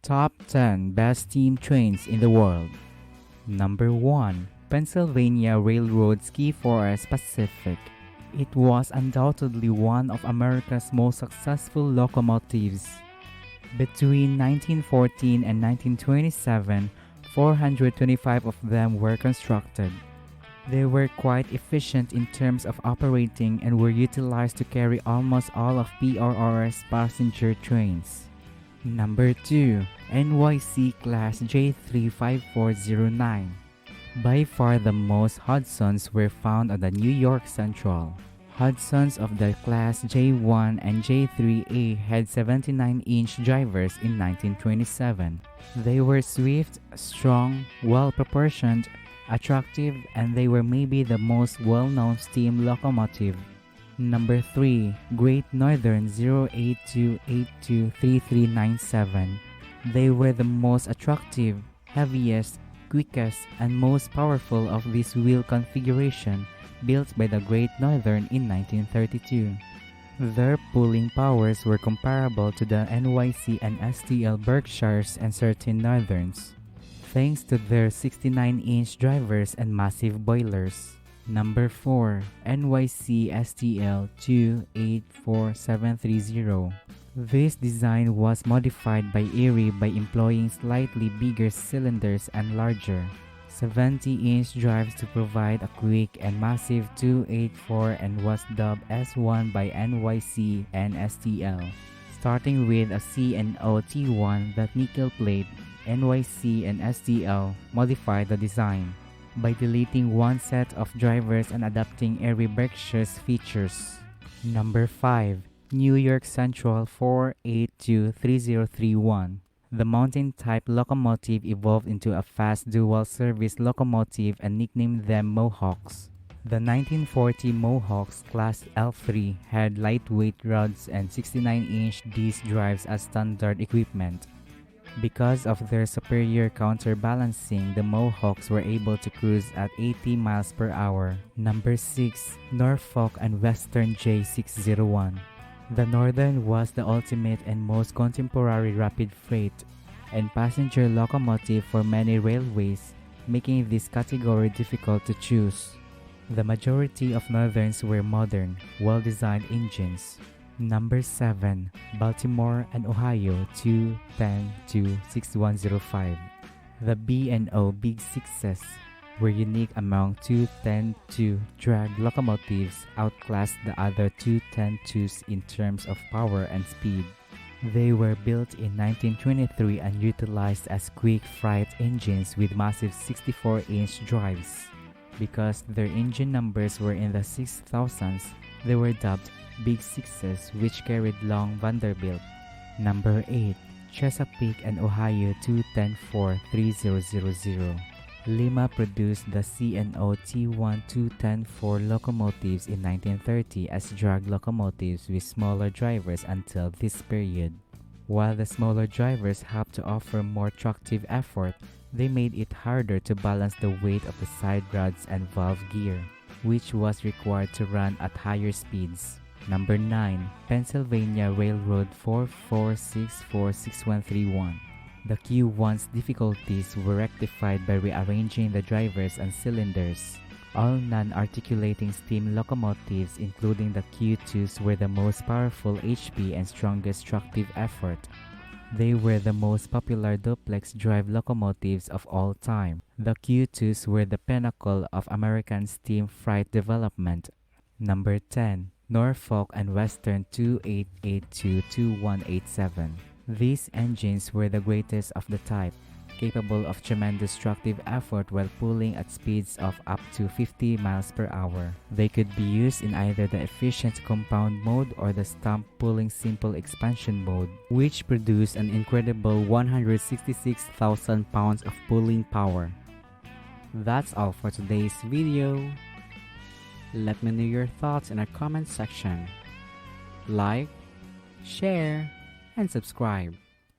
Top 10 Best Steam Trains in the World. Number 1. Pennsylvania Railroad Ski Forest Pacific. It was undoubtedly one of America's most successful locomotives. Between 1914 and 1927, 425 of them were constructed. They were quite efficient in terms of operating and were utilized to carry almost all of PRR's passenger trains. Number 2. NYC Class J35409. By far the most Hudsons were found on the New York Central. Hudsons of the Class J1 and J3A had 79-inch drivers in 1927. They were swift, strong, well-proportioned, attractive, and they were maybe the most well-known steam locomotive. Number 3. Great Northern 082823397. They were the most attractive, heaviest, quickest, and most powerful of this wheel configuration built by the Great Northern in 1932. Their pulling powers were comparable to the NYC and STL Berkshires and certain Northerns, thanks to their 69-inch drivers and massive boilers. Number 4. NYC STL 284730. This design was modified by Erie by employing slightly bigger cylinders and larger 70-inch drives to provide a quick and massive 284 and was dubbed S1 by NYC and STL. Starting with a C&O T1 that nickel plate, NYC and STL modified the design by deleting one set of drivers and adapting Erie Berkshire's features. Number 5. New York Central 4823031. The mountain-type locomotive evolved into a fast dual-service locomotive and nicknamed them Mohawks. The 1940 Mohawks Class L3 had lightweight rods and 69-inch disc drives as standard equipment. Because of their superior counterbalancing, the Mohawks were able to cruise at 80 miles per hour. Number 6. Norfolk and Western J601. The Northern was the ultimate and most contemporary rapid freight and passenger locomotive for many railways, making this category difficult to choose. The majority of Northerns were modern, well-designed engines. Number 7. Baltimore and Ohio 210-6105. The B&O Big Sixes were unique among 210-2 drag locomotives, outclassed the other 210-2s in terms of power and speed. They were built in 1923 and utilized as quick freight engines with massive 64-inch drives. Because their engine numbers were in the 6,000s, they were dubbed Big Sixes, which carried long Vanderbilt. Number 8. Chesapeake and Ohio 210-4-3000. Lima produced the C&O T1 210-4 locomotives in 1930 as drag locomotives with smaller drivers until this period. While the smaller drivers helped to offer more tractive effort, they made it harder to balance the weight of the side rods and valve gear, which was required to run at higher speeds. Number 9. Pennsylvania Railroad 44646131. The Q1's difficulties were rectified by rearranging the drivers and cylinders. All non-articulating steam locomotives, including the Q2s, were the most powerful HP and strongest tractive effort. They were the most popular duplex drive locomotives of all time. The Q2s were the pinnacle of American steam freight development. Number 10. Norfolk and Western 28822187. These engines were the greatest of the type, capable of tremendous tractive effort while pulling at speeds of up to 50 miles per hour. They could be used in either the efficient compound mode or the stump pulling simple expansion mode, which produced an incredible 166,000 pounds of pulling power. That's all for today's video. Let me know your thoughts in our comment section. Like, share, and subscribe.